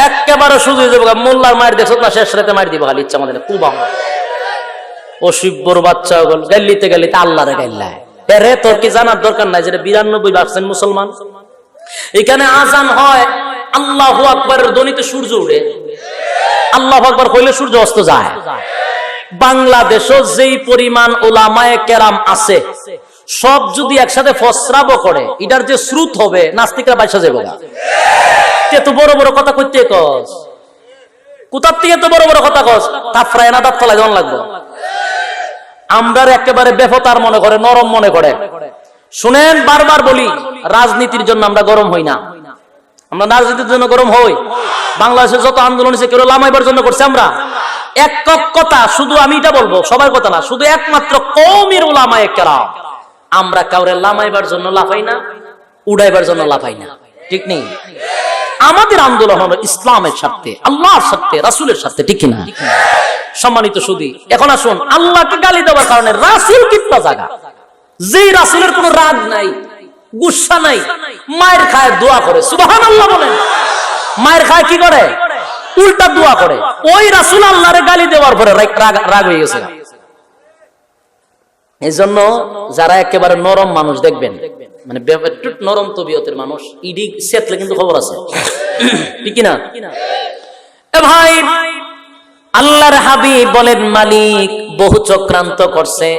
একেবারে শুধু মোল্লার মায়ের দেখছ না, শেষ রাতে মার দিব খালি ইচ্ছা আমাদের খুব। অসিব্বর বাচ্চা গাল্লিতে গাল্লিতে আল্লাহরে গাইল্লায় রে। তোর কি জানার দরকার নাই যে 92% মুসলমান? এখানে আজান হয়, আল্লাহু আকবারের ধ্বনিতে সূর্য উঠে, আল্লাহু আকবার কইলে সূর্য অস্ত যায়। বাংলাদেশও যেই পরিমাণ উলামায়ে কেরাম আছে, সব যদি একসাথে ফসরাবো করে, এটার যে শ্রুত হবে নাস্তিকরা বাইসা যাবে। এত বড় বড় কথা কইতে কস, কোথার থেকে এত বড় বড় কথা কস? তাফরায় না দাঁত ফলাই দেওয়ান লাগবে। আমরা একেবারে বেফতার মনে করে, নরম মনে করে। শুনেন, বারবার বলি, রাজনীতির জন্য আমরা গরম হই না। আমরা রাজনীতির জন্য গরম হই। বাংলাদেশে যত আন্দোলন হয়েছে কেউ লামাইবার জন্য করছে। আমরা একক কথা, শুধু আমি এটা বলবো, সবার কথা না, শুধু একমাত্র কওমের উলামায়ে কেরাম। আমরা কাউরে লামাইবার জন্য লাফাই না, উড়াইবার জন্য লাফাই না, ঠিক নেই? আমাদের আন্দোলন হলো ইসলামের স্বার্থে, আল্লাহর স্বার্থে, রাসূলের স্বার্থে, ঠিক না? সম্মানিত সুধী, এখন আসুন, আল্লাহকে গালি দেওয়ার কারণে রাসূল কিতনা জায়গা, যেই রাসূলের কোনো রাগ নাই, গুসা নাই, মায়ের খায় দোয়া করে, সুবহানাল্লাহ বলেন। মায়ের খায় কি করে? উল্টা দোয়া করে। ওই রাসূল আল্লাহরে গালি দেওয়ার পরে রাগ হয়ে গেছে। এই জন্য যারা একেবারে নরম মানুষ দেখবেন, মানে নরম তবিয়তের মানুষ, ইডি সেতলে কিন্তু খবর আছে, ঠিক না? এ ভাই, আল্লাহর হাবিব বলেন, মালিক বহু চক্রান্ত করছে,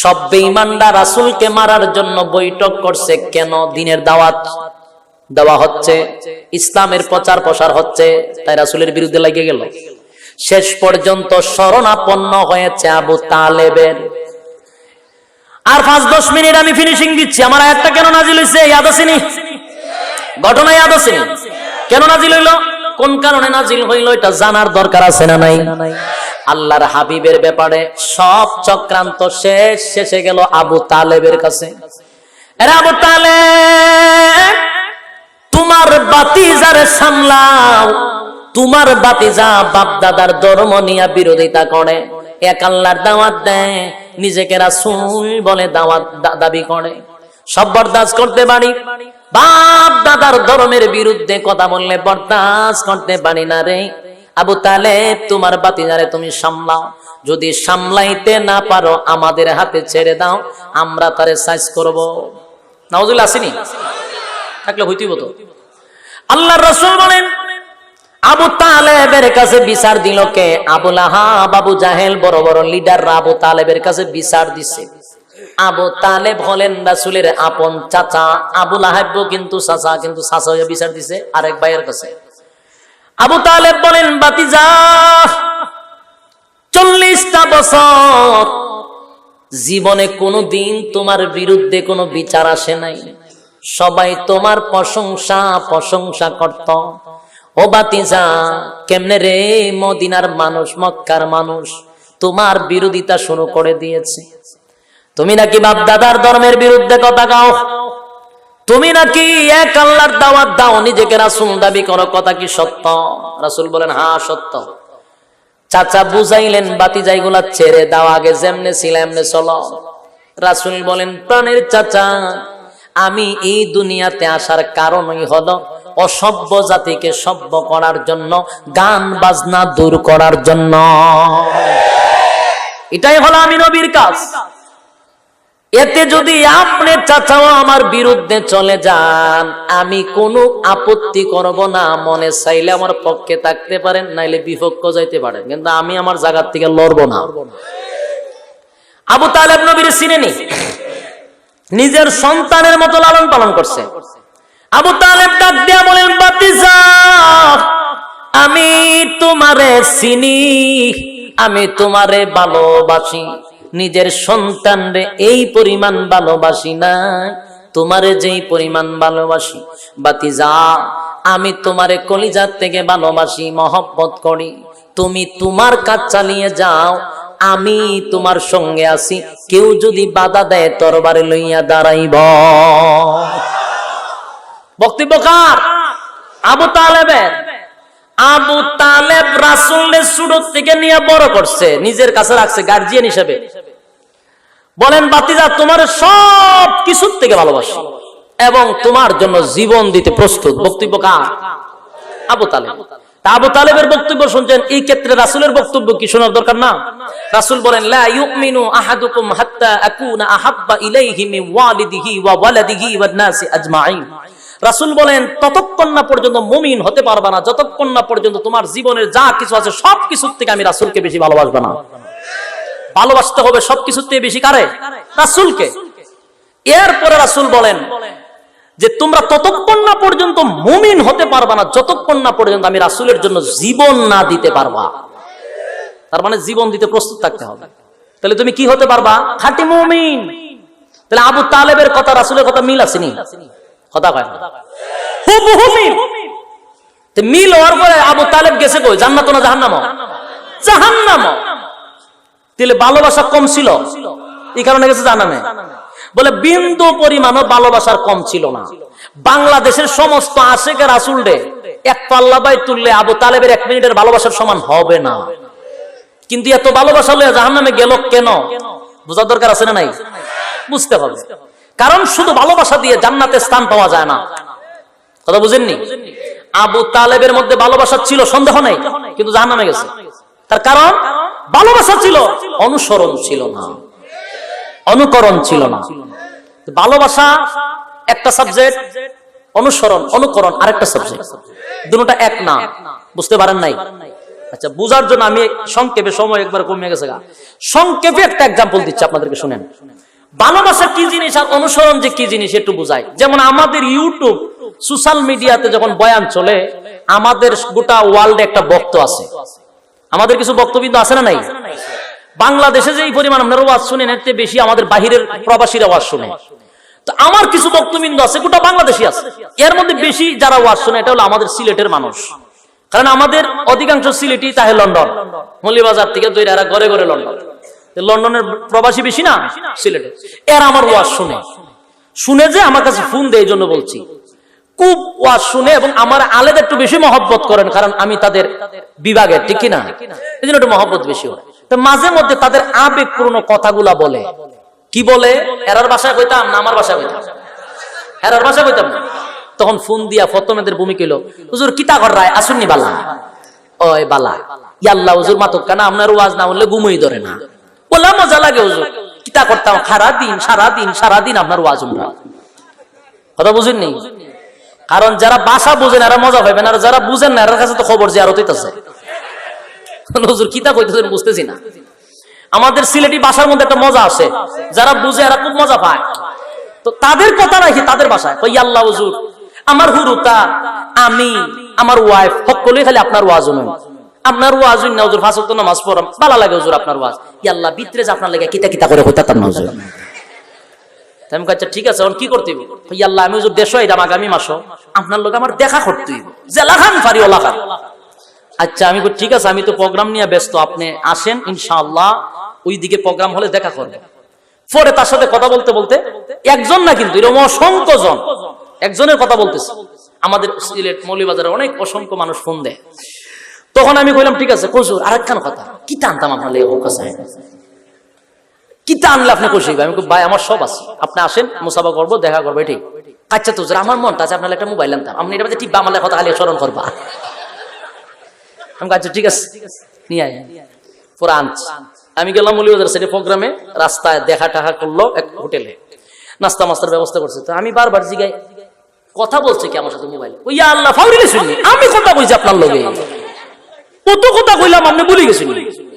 সব বেঈমানরা রাসূলকে মারার জন্য বৈঠক করছে। কেন? দিনের দাওয়াত দেওয়া হচ্ছে, ইসলামের প্রচার প্রসার হচ্ছে, তাই রাসূলের বিরুদ্ধে লেগে গেল। শেষ পর্যন্ত শরণাপন্ন হয়েছে আবু তালেবের। আর 5-10 মিনিট আমি ফিনিশিং দিচ্ছি। আমার আয়াতটা কেন নাজিল হইছে ইয়াদ আছে নি? ঘটনা ইয়াদ আছে নি? কেন নাজিল হইল, কোন কারণে নাজিল হইল, এটা জানার দরকার আছে না নাই? আল্লাহর হাবিবের ব্যাপারে সব চক্রান্ত শেষে গেল আবু তালেবের কাছে। আরে আবু তালেব, তোমার বাতিজারে সামলাও। তোমার বাতিজা বাপ দাদার ধর্ম নিয়ে বিরোধিতা করে, এক আল্লাহর দাওয়াত দেয়, নিজেকে রাসূল বলে দাওয়াত দাবি করে। সব বরদাস্ত করতে পারি, বাপ দাদার ধর্মের বিরুদ্ধে কথা বললে বরদাস্ত করতে পারি না রে। আবু তালেব, তোমার বাতিজারে তুমি সামলাও। যদি সামলাইতে না পারো আমাদের হাতে ছেড়ে দাও, আমরা তারে সাইজ করব। নাউজুবিল্লাহ আসেনি? থাকলে হইতেই হতো। আল্লাহর রাসূল বলেন, আবু তালেবের কাছে বিচার দিল কে? আবু লাহাব, আবু জাহেল, বড় বড় লিডাররা আবু তালেবের কাছে বিচার দিছে। আবু তালেব হলেন রাসূলের আপন চাচা, আবু লাহাব কিন্তু চাচা, কিন্তু চাচা হয়ে বিচার দিছে আরেক ভাইয়ের কাছে। আবু তালেব বলেন, বাতিজা, 40টা বছর জীবনে কোনোদিন তোমার বিরুদ্ধে কোনো বিচার আসে নাই, সবাই তোমার প্রশংসা করত। ও বাতিজা, কেমনে রে মদিনার মানুষ, মক্কার মানুষ তোমার বিরোধিতা শুরু করে দিয়েছে। তুমি নাকি বাপ দাদার ধর্মের বিরুদ্ধে কথা গাও, তুমি নাকি এক আল্লাহর দাওয়াত দাও, নিজেকে রাসূল দাবি করো, কথা কি সত্য? রাসূল বলেন হ্যাঁ সত্য। চাচা বুঝাইলেন বাতিজাইগুলা ছেড়ে দাও, আগে যেমনে ছিল এমনে চলো। রাসূল বলেন প্রাণের চাচা, আমি এই দুনিয়াতে আসার কারণই হলো অসভ্য জাতিকে সভ্য করার জন্য, গান বাজনা দূর করার জন্য। এটাই হলো আমি নবীর কাজ। এতে যদি আপনি চাচাও আমার বিরুদ্ধে চলে যান, আমি কোনো আপত্তি করব না। মনে চাইলে আমার পক্ষে থাকতে পারেন, নাইলে বিপক্ষ যাইতে পারেন, কিন্তু আমি আমার জায়গা থেকে লড়বো না। আবু তালেব নবীর চিনেনি, নিজের সন্তানের মতো লালন পালন করছে। আবু তালেব ডাক দিয়া বলেন বাতিজা, আমি তোমারে চিনি, আমি তোমারে ভালোবাসি, নিজের সন্তানরে এই পরিমাণ ভালোবাসি না তোমারে যেই পরিমাণ ভালোবাসি। বাতিজা, আমি তোমারে কলিজার থেকে ভালোবাসি, মহব্বত করি। তুমি তোমার কাজ চালিয়ে যাও, আমি তোমার সঙ্গে আছি। কেউ যদি বাধা দেয় তরবারে লইয়া দাঁড়াইব। বক্তব্য কার? আবু তালেবের। আবু তালেব রাসূলের ছোট থেকে নিয়ে বড় করছে, নিজের কাছে রাখছে গার্জিয়ান হিসেবে। বলেন বাতিজা, তোমার সব কিছুর থেকে ভালোবাসি এবং তোমার জন্য জীবন দিতে প্রস্তুত। বক্তব্য কার? আবু তালেব। আবু তালেবের বক্তব্য শুনছেন, এই ক্ষেত্রে রাসূলের বক্তব্য কি শোনার দরকার না? রাসূল বলেন লা ইউমিনু আহাদুকুম হাত্তা আকুনা আহাব্বা ইলাইহি মিন ওয়ালিদিহি ওয়া ওয়ালাদিহি ওয়ান নাসি আজমাইন। রাসূল বলেন ততক্ষণ না পর্যন্ত মুমিন হতে পারবা না যতক্ষণ না পর্যন্ত তোমার জীবনের যা কিছু আছে সবকিছুর থেকে আমি রাসূলকে বেশি ভালোবাসবা না। ভালোবাসতে হবে সবকিছুর থেকে বেশি কারে? রাসূলকে। এরপরে রাসূল বলেন যে তোমরা ততক্ষণ না পর্যন্ত মুমিন হতে পারবা না যতক্ষণ না পর্যন্ত আমি রাসূলের জন্য জীবন না দিতে পারবা। তার মানে জীবন দিতে প্রস্তুত থাকতে হবে। তাহলে তুমি কি হতে পারবা? খাঁটি মুমিন। তাহলে আবু তালেবের কথা রাসূলের কথা মিল আসেনি? কথা কয় না, হুবহু মিল। তো মিল হওয়ার পরে আবু তালেব গেছে কই? জান্নাত না জাহান্নাম? জাহান্নাম। তাহলে ভালোবাসা কম ছিল, এই কারণে গেছে জাহান্নামে। বলে বিন্দু পরিমাণও ভালোবাসার কম ছিল না। বাংলাদেশের সমস্ত আশিকে রাসূল রে এক পাল্লা বাই তুললে আবু তালেবের 1 মিনিটের ভালোবাসার সমান হবে না। কিন্তু এত ভালোবাসা লইয়া জাহান্নামে গেল কেন? বোঝার দরকার আছে না নাই? বুঝতে হবে। কারণ শুধু ভালোবাসা দিয়ে জান্নাতে স্থান পাওয়া যায় না। কথা বুঝেননি? আবু তালেবের মধ্যে ভালোবাসা ছিল, সন্দেহ নাই, কিন্তু জাহান্নামে গেছে। তার কারণ ভালোবাসা ছিল, অনুসরণ ছিল না, অনুকরণ ছিল না। ভালোবাসা একটা সাবজেক্ট, অনুসরণ অনুকরণ আরেকটা সাবজেক্ট, দুটোটা এক না। বুঝতে পারেন নাই? আচ্ছা, বুঝার জন্য আমি সংক্ষেপে, সময় একবার কমে গেছে, সংক্ষেপে একটা এক্সাম্পল দিচ্ছি আপনাদেরকে, শুনেন। ভালোবাসা কি জিনিস আর অনুসরণ যে কি জিনিস একটু বুঝাই। যেমন আমাদের ইউটিউব সোশ্যাল মিডিয়াতে যখন বয়ান চলে, আমাদের গোটা ওয়ার্ল্ডে একটা বক্ত আছে, আমাদের কিছু বক্তবিন্দু আছে না নাই? বাংলাদেশে যে এই পরিমাণ আপনার ওয়াজ শুনেন, এর চেয়ে বেশি আমাদের বাহিরের প্রবাসীরা ওয়াজ শুনে। তো আমার কিছু বক্তবিন্দু আছে, গোটা বাংলাদেশি আছে। এর মধ্যে বেশি যারা ওয়াজ শুনে এটা হলো আমাদের সিলেটের মানুষ। কারণ আমাদের অধিকাংশ সিলেটি তাহে লন্ডন, মৌলভীবাজার থেকে দইরা এরা ঘরে ঘরে লন্ডন। লন্ডনের প্রবাসী বেশি না সিলেটে। এরা আমার ওয়াজ শুনে, শুনে যে আমার কাছে ফোন দেয়, এই জন্য বলছি। খুব ওয়াজ শুনে এবং আমার আলেদা একটু বেশি মহব্বত করেন, কারণ আমি তাদের বিভাগের, ঠিক কিনা? এই জন্য একটু মহব্বত বেশি হয়। তো মাঝে মধ্যে তাদের আবেগপূর্ণ কথাগুলা বলে। কি বলে? এরার ভাষায় কইতাম না আমার ভাষায় কইতাম, এরার ভাষায় কইতাম না। তখন ফোন দিয়া ফতমেদের ভূমিকা হইল, হুজুর কিতা কর রায় আসুননি বালা, ওই বালা ইয়াল্লাহ হুজুর মাতক কেন, আপনার ওয়াজ না হলে ঘুমই ধরে না। বললাম মজা লাগে হুজুর, কিতা করতাম সারাদিন আপনার ওয়াজ উমরা। কথা বুঝেননি? কারণ যারা ভাষা বুঝেন এরা মজা পাবেন, আর যারা বুঝেন না এর কাছে তো খবর জিয়ারত হইতাছে। হুজুর কিতা কইতেছেন বুঝতেছি না। আমাদের সিলেটি ভাষার মধ্যে একটা মজা আছে, যারা বুঝে এরা খুব মজা পায়। তো তাদের কথা রাখি তাদের ভাষায়, কই আল্লাহ হুজুর আমার হুরুতা, আমি আমার ওয়াইফ সকলেই খালি আপনার ওয়াজ শুনেন, আপনার ওয়াজ না হুজুর, 5 ওয়াক্ত নামাজ পড়াম, ভালো লাগে হুজুর আপনার ওয়াজ। আল্লাহ ভিতরে যে আপনার লাগে কিতা কিতা করে কইতাম না হুজুর। আমি কইছি ঠিক আছে, এখন কি করতে হইব? কই আল্লাহ আমি হুজুর দেশ আইরাম আগামী মাসও, আপনার লগে আমার দেখা করতে হইব, জেলাখান ফারি ওলা খান। আচ্ছা আমি কই ঠিক আছে, আমি তো প্রোগ্রাম নিয়ে ব্যস্ত, আপনি আসেন ইনশাআল্লাহ, ওই দিকে প্রোগ্রাম হলে দেখা করব। পরে তার সাথে কথা বলতে বলতে, একজন না কিন্তু এরকম অসংখ্য জন একজনের কথা বলতেছি, আমাদের সিলেট মৌলভীবাজারে অনেক অসংখ্য মানুষ ফোন দেয়। তখন আমি কইলাম ঠিক আছে হুজুর আরেকখান কথা, কি টানতাম আপনার লেগে কাছে, কি টানলে আপনি খুশি? আমি ভাই আমার সব আছে, আপনি আসেন মুসাফা করবো, দেখা করবো, ঠিক আচ্ছা তো আমার মনটা আছে, আপনার একটা মোবাইল আনতাম, আপনি এটা ঠিক আমার কথা খালি স্মরণ করবা। আমি আচ্ছা ঠিক আছে নিয়ে আয় পুরো আনছি। আমি গেলাম মৌলভীবাজার সাইডে প্রোগ্রামে, রাস্তায় দেখা টাকা করলো এক হোটেলে, নাস্তা মাস্তার ব্যবস্থা করছে। তো আমি বারবার জিগাই কথা বলছে কি আমার সাথে মোবাইল, ওই আল্লাহ ফাউরিলে শুনি আমি কথা কইছি আপনার লগে, কত কথা কইলাম আপনি ভুলে গেছেন।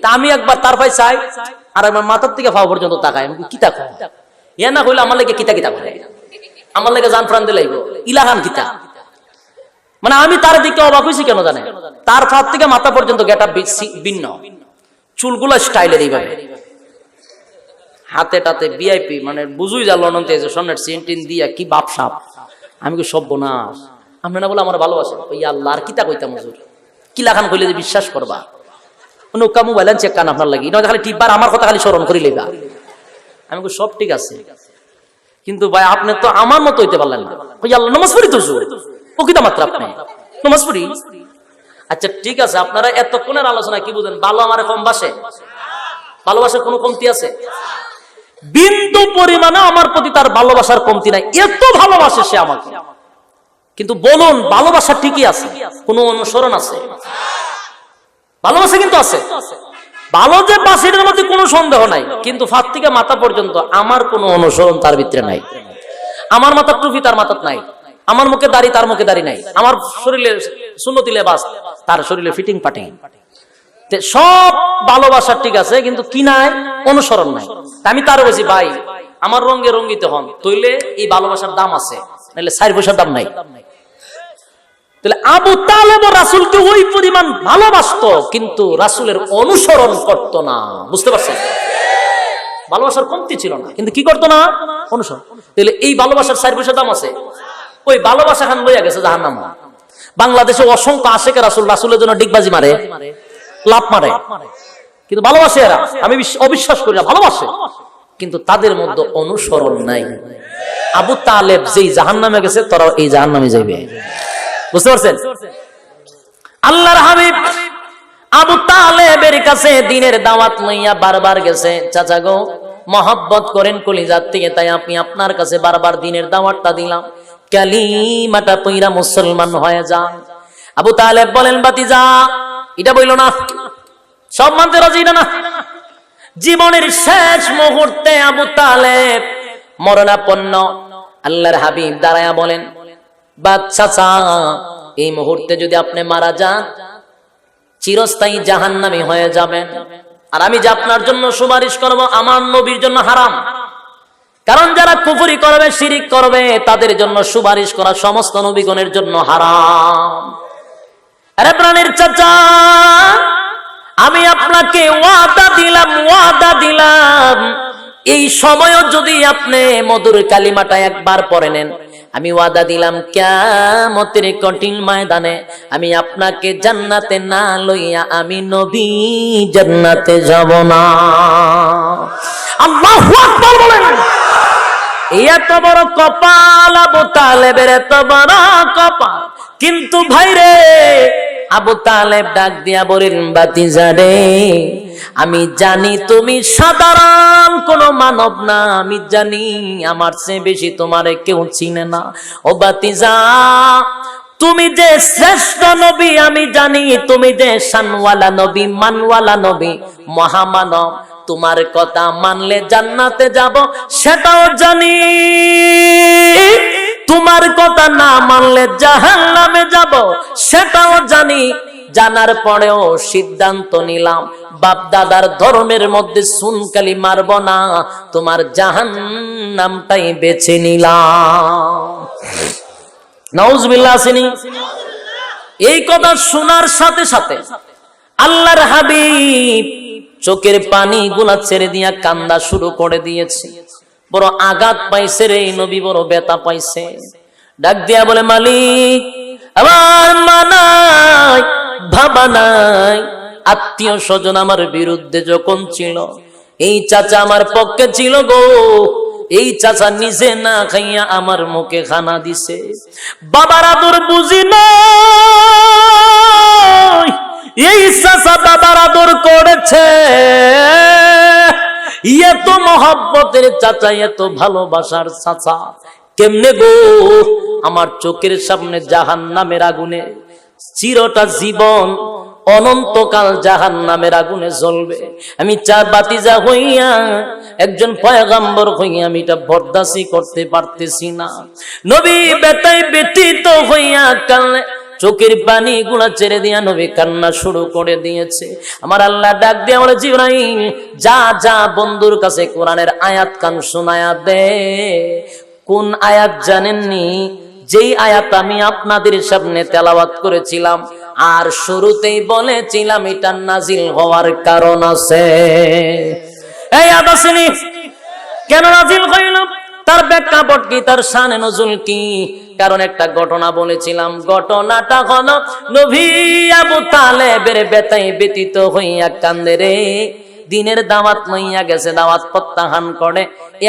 তা আমি একবার তার ভাই চাই, আর আমার মাথার থেকে ফাও পর্যন্ত তাকায়, আমি কিতা কয় ইয়া না কইলে আমার লাগে কিতা কিতা করে, আমার লাগে জান প্রাণ দিলাইব ইলাহান কিতা। মানে আমি তার দিকে অবাক হয়েছি কেন জানেন, তার ফাত থেকে মাথা পর্যন্ত গেটা ভিন্ন, চুলগুলা স্টাইলের এইভাবে, হাতে টাতে ভিআইপি, মানে বুঝুই যা লন্ডন থেকে স্বর্ণের চেন দিয়া কি বাপ সাপ। আমি কি সব বোনাস, আপনি না বলে আমার ভালোবাসেন, ওই আল্লাহ আর কিতা কইতাম হুজুর, কিলাখান কইলে যে বিশ্বাস করবা, নৌকা মোবাইল চেক কান আপনার লাগি, খালি টিপবার আমার কথা খালি স্মরণ করি লেগা। আমি সব ঠিক আছে, কিন্তু ভাই আপনি তো আমার মতো হইতে পারলেন না। ওই আল্লাহ নমাজ পড়ি তো ও কিতা মাত্র আপনি নমাজ পড়ি। আচ্ছা ঠিক আছে, আপনারা এতক্ষণের আলোচনা কি বুঝেন, ভালো আমারে কম বাসে, ভালোবাসার কোনো কমতি আছে? বিন্দু পরিমাণে আমার প্রতি তার ভালোবাসার কমতি নাই, এত ভালোবাসে সে আমাকে। কিন্তু বলুন ভালোবাসা ঠিকই আছে, কোন অনুসরণ আছে? ভালোবাসা কিন্তু আছে, ভালো যে বাসির মধ্যে কোনো সন্দেহ নাই, কিন্তু ফাত থেকে মাথা পর্যন্ত আমার কোনো অনুসরণ তার ভিতরে নাই। আমার মাথার টুপি তার মাথার নাই, আমার মুখে দাড়ি তার মুখে দাড়ি নাই, আমার শরীরে সুন্নতি লেবাস তার শরীরে ফিটিং পাটিং, সব ভালোবাসা ঠিক আছে, কিন্তু কি নাই? অনুসরণ নাই। আমি তার বলছি ভাই আমার রঙে রঙ্গিত হন, তইলে এই ভালোবাসার দাম আছে, নাহলে 4 পয়সার দাম নাই। তাহলে আবু তালেব রাসূলকে ওই পরিমাণ ভালোবাসতো, কিন্তু রাসূলের অনুসরণ করতো না। বুঝতে পারছেন? ভালোবাসার কমতি ছিল না, কিন্তু কি করতো না? অনুসরণ। তাহলে এই ভালোবাসার 4 পয়সার দাম আছে, ওই ভালোবাসা খান লইয়া গেছে জাহান্নাম। বাংলাদেশে অসংখ্য আশেকে রাসূল রাসূলের জন্য ডিগবাজি মারে, লাভ মারে, কিন্তু ভালোবাসে এরা, আমি অবিশ্বাস করি না, ভালোবাসে, কিন্তু তাদের মধ্যে অনুসরণ নাই। আবু তালেব যেই জাহান্নামে গেছে, তারাও এই জাহান্নামে যাবে। বুঝতে পারছেন? আল্লাহর হাবিব আবু তালেবের কাছে দিনের দাওয়াত লইয়া বারবার গেছে। চাচা গো মহব্বত করেন কলিজার থেকে, তাই আপনি আপনার কাছে বারবার দিনের দাওয়াতটা দিলাম, কালিমাটা পয়রা মুসলমান হয়ে যান। আবু তালেব বলেন বাতিজা এটা বইল না, সব মানতে রাজি না। জীবনের শেষ মুহূর্তে আবু তালেব মরণাপন্ন। আল্লাহর হাবিব দাঁড়ায়া বলেন বাদশা, এই মুহূর্তে যদি আপনি মারা যান চিরস্থায়ী জাহান্নামী হয়ে যাবেন, আর আমি যে আপনার জন্য সুপারিশ করব আমার নবীর জন্য হারাম। কারণ যারা কুফরি করবে, শিরিক করবে, তাদের জন্য সুপারিশ করা সমস্ত নবীগণের জন্য হারাম। আরে প্রাণের চাচা, আমি আপনাকে ওয়াদা দিলাম এই সময়ও যদি আপনি মধুর কালিমাটা একবার পড়ে নেন, আমি ওয়াদা দিলাম কিয়ামতের কঠিন ময়দানে আমি আপনাকে জান্নাতে না লইয়া আমি নবী জান্নাতে যাব না। আল্লাহু আকবার বলেন। এত বড় কপাল আবু তালেবের, এত বড় কপাল। কিন্তু ভাইরে আবু তালেব ডাক দিয়া বলেন বাতিজা রে, আমি জানি তুমি সাধারণ কোন মানব না, আমি জানি আমার চেয়ে বেশি তোমারে কেউ চিনে না। ও বাতিজা, তুমি যে শ্রেষ্ঠ নবী আমি জানি, তুমি যে শানওয়ালা নবী, মানওয়ালা নবী, মহামানব, তোমার কথা মানলে জান্নাতে যাব সেটাও জানি, তোমার কথা না মানলে জাহান্নামে যাব সেটাও জানি। জানার পরেও সিদ্ধান্ত নিলাম বাপ দাদার ধর্মের মধ্যে সুনকালি মারব না, তোমার জাহান্নামটাই বেছে নিলাম। নাউজুবিল্লাহ আসেনি? এই কথা শোনার সাথে সাথে আল্লাহর হাবিব চোখের পানি গুলা ছেড়ে দিয়া কান্দা শুরু করে দিয়েছে। বড় আঘাত পাইছে রে নবী, বড় ব্যথা পাইছে। ডাক দিয়া বলে মালিক, আমার মা নাই, বাবা নাই, আত্মীয় স্বজন আমার বিরুদ্ধে যখন ছিল, এই চাচা আমার পক্ষে ছিল গো, এই চাচা নিজে না খাইয়া আমার মুখে খানা দিছে। বাবার আদর বুঝি না, এই চাচা বাবার আদর করেছে। এত মহব্বতের চাচা, এত ভালোবাসার চাচা কেমনে গো আমার চোখের সামনে জাহান্নামের আগুনে চিরটা জীবন অনন্তকাল জাহান্নামের আগুনে জ্বলবে। আমি চার বাতিজা হইয়া একজন পয়গম্বর হইয়া আমি এটা বরদাস্ত করতে পারতেছি না। নবী বেতায় ব্যতীত হইয়া কান্না, চোখের পানি গুলা ছেড়ে দিয়া নবী কান্না শুরু করে দিয়েছে। আমার আল্লাহ ডাক দিয়ে বলে, জিবরাইল যা যা বন্ধুর কাছে কোরআনের আয়াত কান শোনায়া দে। কোন আয়াত জানেননি? যেই আয়াত আমি আপনাদের সামনে তেলাওয়াত করেছিলাম আর শুরুতেই বলেছিলাম এটা নাজিল হওয়ার কারণ আছে। এই আয়াত আসেনি? কেন নাজিল হইল? তার প্রেক্ষাপট কি, তার শানে নজুল কি? কারণ একটা ঘটনা বলেছিলাম, ঘটনাটা হলো নবী আবু তালেবের বেতায় ব্যতীত হইয়া কান্দে রে। দিনের দাওয়াত লইয়া গেছে, দাওয়াত প্রত্যাখ্যান করে,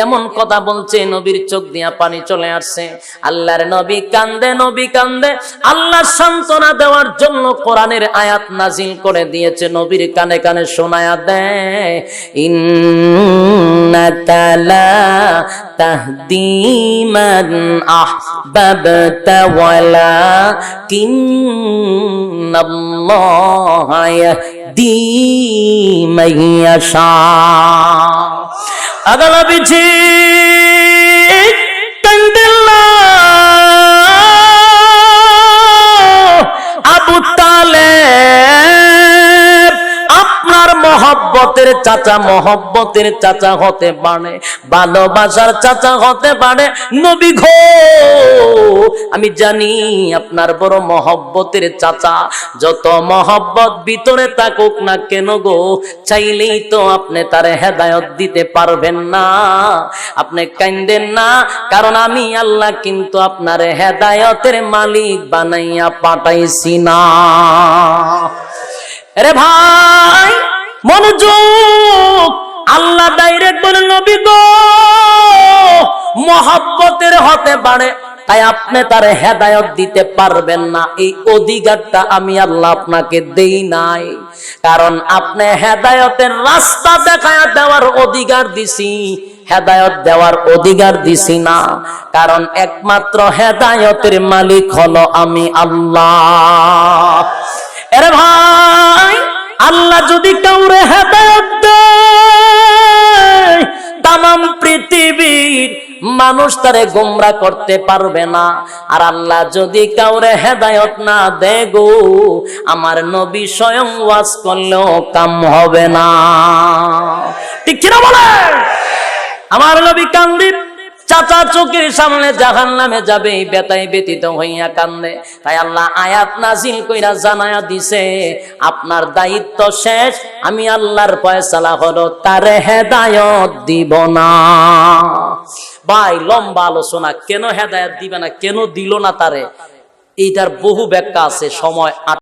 এমন কথা বলছে নবীর চোখ দিয়া পানি চলে আসছে। আল্লাহর নবী কান্দে, নবী কান্দে। আল্লাহ সান্ত্বনা দেওয়ার জন্য কোরআনের আয়াত নাজিল করে দিয়েছে, নবীর কানে কানে শোনায়া দেয়, ইন্নাকা লা তাহদি মান আহবাবতা ওয়ালাকিন্নাল্লাহা ইয়াহদি মান ইয়াশা। আগলা বিছি আবু তালেব আপনার মহব্বতের চাচা, মহব্বতের চাচা হতে পারে, ভালোবাসার চাচা হতে পারে। নবী গো আমি জানি আপনার বড় মহব্বতের চাচা, যত মহব্বত ভিতরে থাকুক না কেন গো, চাইলেই তো আপনি তার হেদায়েত দিতে পারবেন না। আপনি কান্দেন না, কারণ আমি আল্লাহ কিন্তু আপনার হেদায়েতের মালিক বানাইয়া পাঠাইছি না। আরে ভাই মনোযোগ, আল্লাহ ডাইরেক্ট বলে, নবী গো মহব্বতের হতে পারে, তাই আপনি তার হেদায়েত দিতে পারবেন না। এই অধিকারটা আমি আল্লাহ আপনাকে দেই নাই, কারণ আপনি হেদায়েতের রাস্তা দেখায়া দেওয়ার অধিকার দিছি, হেদায়েত দেওয়ার অধিকার দিছি না। কারণ একমাত্র হেদায়েতের মালিক হলো আমি আল্লাহ। আরে ভাই আল্লাহ যদি কাউরে হেদায়েত দেয়, তামাম পৃথিবীর মানুষ তারে গোমরা করতে পারবে না। আর আল্লাহ যদি কাউরে হেদায়েত না দেয় গো, আমার নবী স্বয়ং ওয়াজ করলেও কাম হবে না। ঠিক কিনা বলে? আমার নবী কান্দি, চাচা চোখের সামনে জাহান্নামে যাবে, এই বেতায় ব্যতীত হইয়া কান্দে। তাই আল্লাহ আয়াত নাজিল কইরা জানায়া দিছে, আপনার দায়িত্ব শেষ, আমি আল্লাহর ফয়সালা হলো তারে হেদায়েত দিব না। ভাই লম্বা আলোচনা, কেন হেদায়েত দিবে না, কেন দিল না তারে, এইটার বহু ব্যাখ্যা আছে, সময়